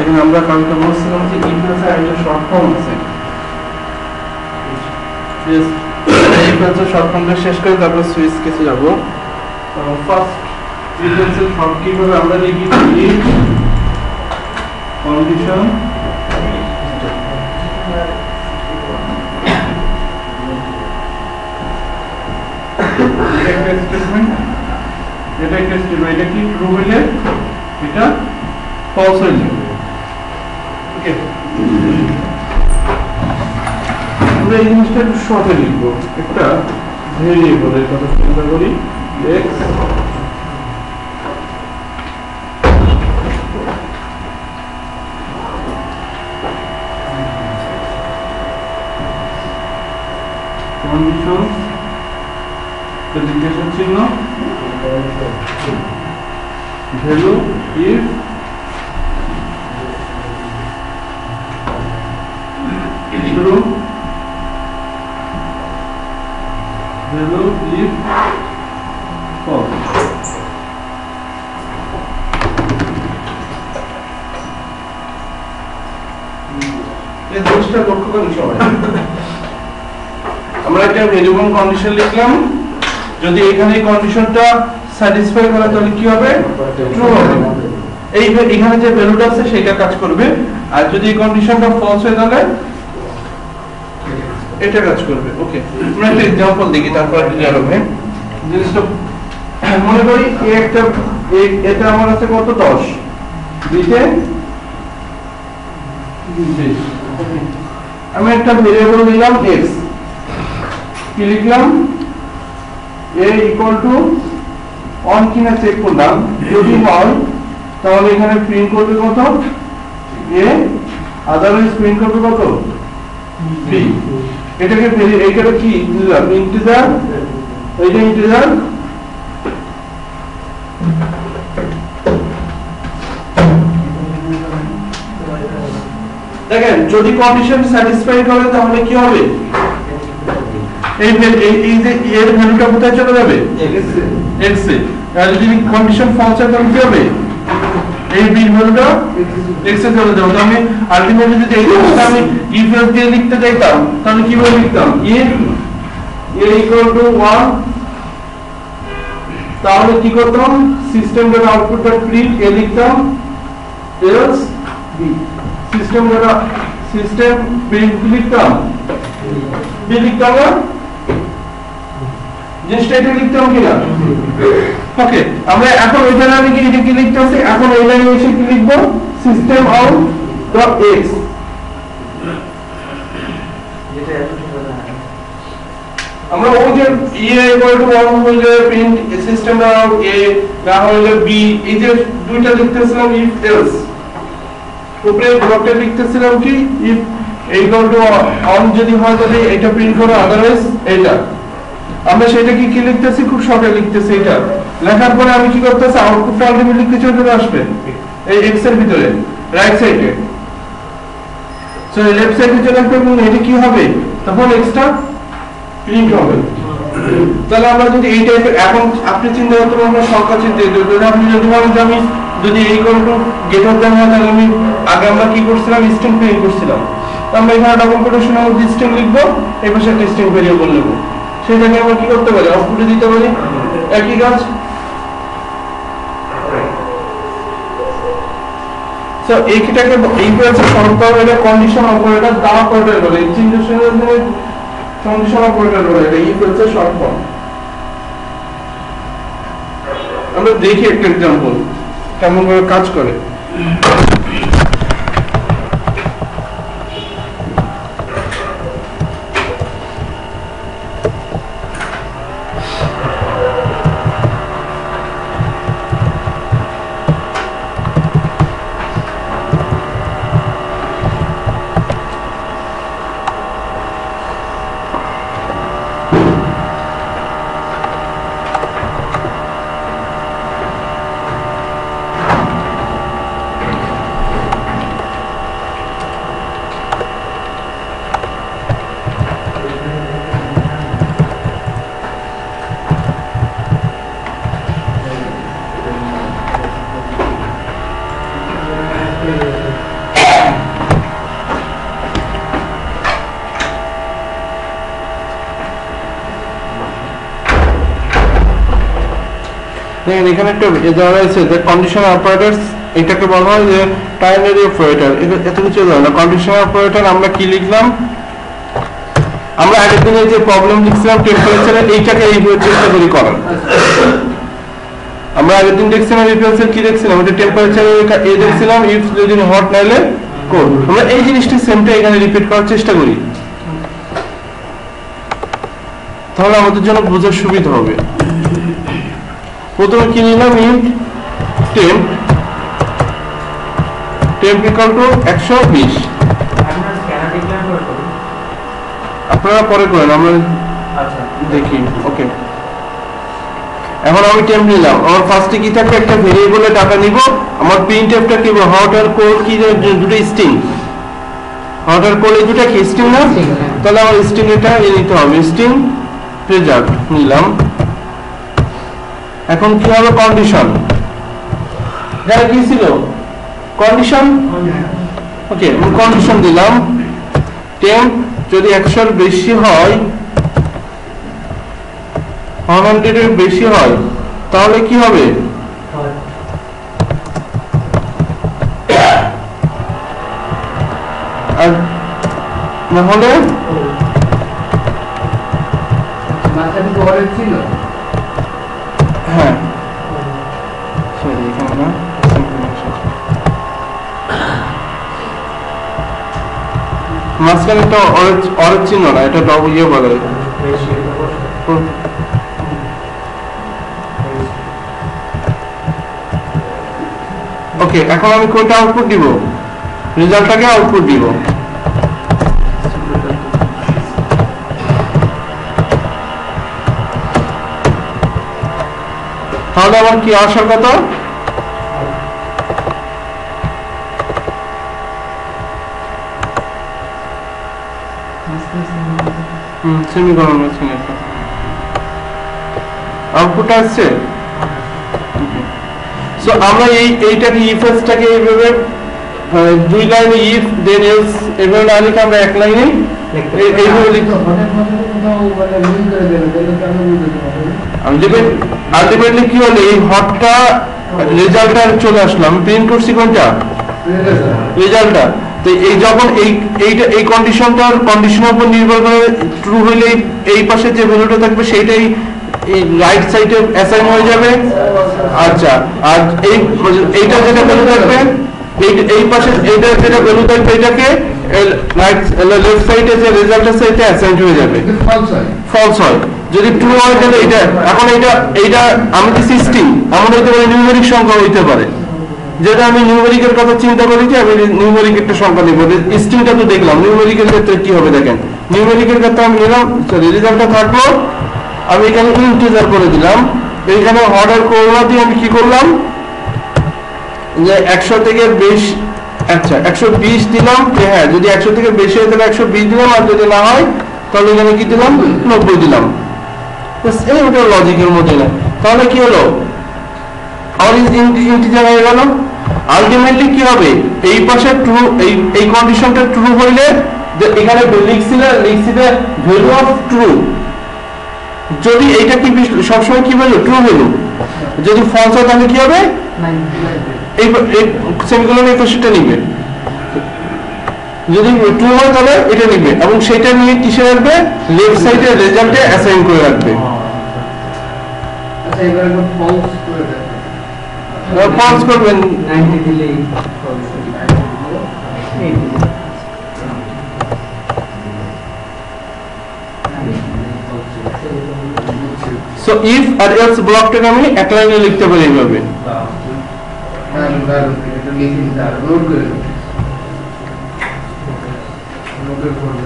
এখানে আমরা কালকে বলছিলাম যে ইফ এলসে একটা শর্ট ফর্ম আছে। ইফ এলসে শর্ট ফর্মটা শেষ করে তারপর সুইচ কেসে যাব। ফার্স্ট ইফ এলসে শর্ট কিভাবে আমরা লিখি, ইফ কন্ডিশন এটা একটা স্টেটমেন্ট, এটা একটা স্টেটমেন্ট, এটা কি ট্রু হইলে এটা ফলস হইলে। ওকে, আমরা এই জিনিসটা একটু শর্টে লিখবো। একটা ভেরিয়েবলের কথা চিন্তা করি, x কন্ডিশন জিজ্ঞাসা চিহ্ন value if true value if false. এই জিনিসটা লক্ষ্য করেন সবাই। আমরা একটা ভেরিয়েবল কন্ডিশন লিখলাম, যদি এখানে কন্ডিশনটা স্যাটিসফাই করে তাহলে কি হবে, ট্রু হবে। এই এখানে যে ভ্যালুটা আছে সেটা কাজ করবে, আর যদি এই কন্ডিশনটা ফলস হয় তাহলে এটা কাজ করবে। ওকে, আমরা একটা एग्जांपल দেখি তারপর ক্লিয়ার হবে জিনিসটা। মনে করি এটা আমার আছে কত, 10, দিতে 20। আমি একটা ভেরিয়েবল নিলাম x, কি লিখলাম, a = 1 কিনা চেক করলাম, যদি হয় তাহলে এখানে প্রিন্ট করবে কত, a, আদারওয়াইজ প্রিন্ট করবে কত, b। এটাকে এইটা কি দিলাম, ইন্টিজার, এইটা ইন্টিজার, দেখেন যদি কন্ডিশন স্যাটিসফাই করে তাহলে কি হবে, এই যে এর ভ্যালুটা কোথায় চলে যাবে, x এ। আর যদি কন্ডিশন ফলস হয় তাহলে কি হবে, এই b এর ভ্যালুটা x এ চলে যাবে। তো আমি আলটিমেটলি যদি এই জিনিসটা আমি ইফ এলস দিয়ে লিখতে চাইতাম তাহলে কিভাবে লিখতাম, if a = 1, তাহলে কি করতাম, system dot output dot print a লিখতাম, এলস b, সিস্টেম প্রিন্ট লিখতাম b লিখতাম না, জিনিসটা এটা লিখতাম কিনা। ওকে, আমরা এখন ওই লাইনে কি এটা কি লিখতে আছে, এখন এই লাইনে এসে কি লিখব, সিস্টেম আউট ডট এক্স। আমরা ওই যে a = 1 হইলে প্রিন্ট সিস্টেম আউট a, না হইলে b, এই যে দুইটা লিখতেছিলাম ইফ এলস, উপরে ব্লকটা লিখতেছিলাম কি, ইফ a = 1 যদি হয় তাহলে এটা প্রিন্ট করো, আদারওয়াইজ এটা। আমরা সেটা কি লিখতেছি, খুব শর্টে লিখতেছি। এটা লেখার পরে আমি কি করতেছি, আউটপুটটা আলটিমেটলি কিছু চলে আসবে এই x এর ভিতরে, রাইট সাইডে। সো লেফট সাইডে চলে আসবে এবং এটা কি হবে, তখন x টা প্রিন্ট হবে। তাহলে আমরা যদি এই টাইপের, এখন আপনি চিন্তা করতে পারবেন সংখ্যা চিন্তা, আপনি যদি বলেন যে আমি যদি এই গেটার দেন হয় তাহলে আমি আগে আমরা কি করছিলাম, স্ট্রিং প্রিন্ট করছিলাম। তো আমরা এখানে ডাবল কোটেশনের মধ্যে স্ট্রিং লিখবো, এই পাশে একটা স্ট্রিং ভেরিয়েবল নেব, সেটাকে আমরা কি করতে পারি, আউটপুটে দিতে পারি, একই কাজ। সো এইটাকে ইকুয়ালস সলভ করা হলো কন্ডিশন অপারেটর দ্বারা অপারেটর বলে, এই চিহ্নের জন্য কন্ডিশন অপারেটর বলে, এটা ইকুয়ালস এর শর্ট ফর্ম। আমরা দেখি একটা एग्जांपल কেমন ভাবে কাজ করে। দেখেন এখানে একটা দেওয়া আছে যে কন্ডিশনাল অপারেটরস, এটাকে বলা হয় যে টার্নারি অপারেটর। এত কিছু দেওয়া না। কন্ডিশনাল অপারেটর আমরা কি লিখলাম, আমরা আগের দিনে যে প্রবলেম লিখছিলাম টেম্পারেচারে, এইটাকে এইভাবে চেষ্টা করি করার। আমরা আগের দিন দেখছিলাম রিফারেন্সের কি দেখছিলাম, এটা টেম্পারেচারে এ দেখছিলাম ইফ যদি হট নাইলে কোল্ড। আমরা এই জিনিসটা সেমটা এখানে রিপিট করার চেষ্টা করি, তাহলে আমাদের জন্য বোঝার সুবিধা হবে। প্রথমে কি নিলাম, ইফ টেম্প ইকুয়াল টু 120। আপনারা পরে করেন, আমরা দেখি। ওকে, এখন আমি টেম্প নিলাম। আমার ফার্স্টে কি থাকবে, একটা ভেরিয়েবলে ডাটা নিব। আমার প্রিন্টএফটা কি হট আর কোল্ড, কি দুটো স্ট্রিং, হট আর কোল্ড এই দুটো কি স্ট্রিং না? তাহলে আমার স্ট্রিং এটা নিতে হবে, স্ট্রিং রেজাল্ট নিলাম। এখন কি হবে, কন্ডিশন, যারা কি ছিল কন্ডিশন। ওকে, কন্ডিশন দিলাম, টেম্প যদি 100 এর বেশি হয়, 100 এর বেশি হয়, তাহলে কি হবে, আর না হলে হ্যাঁ সরি এখানে না, মাঝখানে একটা অরেঞ্জ চিহ্ন না, এটা ডবল ইয়ে বলে। ওকে, এখন আমি কোনটা আউটপুট দিব, রেজাল্টটাকে আউটপুট দিব। তাহলে আমার কি আসার কথা, সেমিকোলন মেশিন এটা আউটপুট আসছে। সো আমরা এইটাকে ইফএসটাকে এইভাবে দুই লাইনে ইফ দেন এলস এভাবে না লিখে আমরা এক লাইনে এইভাবে লিখব। আমি দেখবেন আলটিমেটলি কি হলো, এই হটটা রেজাল্টটা চলে আসলো, আমি প্রিন্ট করছি কোনটা, রেজাল্টটা। তো এই যখন এই কন্ডিশনের উপর নির্ভর করে ট্রু হইলে এই পাশে যে ভ্যালুটা থাকবে সেইটাই এই রাইট সাইডে অ্যাসাইন হয়ে যাবে। আচ্ছা, আর এইটা যেটা ভ্যালু থাকবে, এই পাশে এইটা যেটা ভ্যালু থাকবে এটাকে রাইট লেফট সাইডে যে রেজাল্ট আছে এটা অ্যাসাইন হয়ে যাবে, ফলস হয়। যদি ট্রু হয় তাহলে এটা, এখন এইটা আমি কি সিস্টেম, আমার হইতে পারে নিউমেরিক সংখ্যা হইতে পারে, যেটা আমি নিউমেরিকের কথা চিন্তা করি যে আমি নিউমেরিক একটা সংখ্যা নিব। স্ট্রিংটা তো দেখলাম, নিউমেরিকের ক্ষেত্রে কি হবে দেখেন, নিউমেরিকের ক্ষেত্রে আমি নিলাম, সরি রেজাল্টটা থাকলো, আমি এখানে ইন্টিজার করে দিলাম। এইখানে অর্ডার করলা দিয়ে আমি কি করলাম, যে 100 থেকে বেশি, আচ্ছা 120 দিলাম, যে হ্যাঁ যদি 100 থেকে বেশি হয় তাহলে 120 দিলাম, আর যদি না হয় তাহলে এখানে কি দিলাম, 90 দিলাম। এই ওটা লজিকের মধ্যে না। তাহলে কি হলো, ইন্টিজার হয়ে গেল। আলটিমেটলি কি হবে, এই পাশে ট্রু, এই কন্ডিশনটা ট্রু হইলে এখানে লিখছি ভ্যালু অফ ট্রু, যদি এইটা কি সবসময় কি ভ্যালু, ট্রু ভ্যালু। যদি ফলস হয় তাহলে কি হবে, এই সেমিকোলন এই পাশেটা নিবে, যদি ট্রু হয় তাহলে এটা নিবে, এবং সেটা নিয়ে কিসে রাখবে, লেফট সাইডে রেজাল্টে অ্যাসাইন করে রাখবে। আচ্ছা এবারে ফলস করে দেন, ফলস করবেন 90 দিলেই ফলস হবে। সো ইফ আর এলস ব্লকটাকে আমি এক লাইনে লিখতে পারি এইভাবে। এটা লিখে দিতে আর নোট করে নোট করে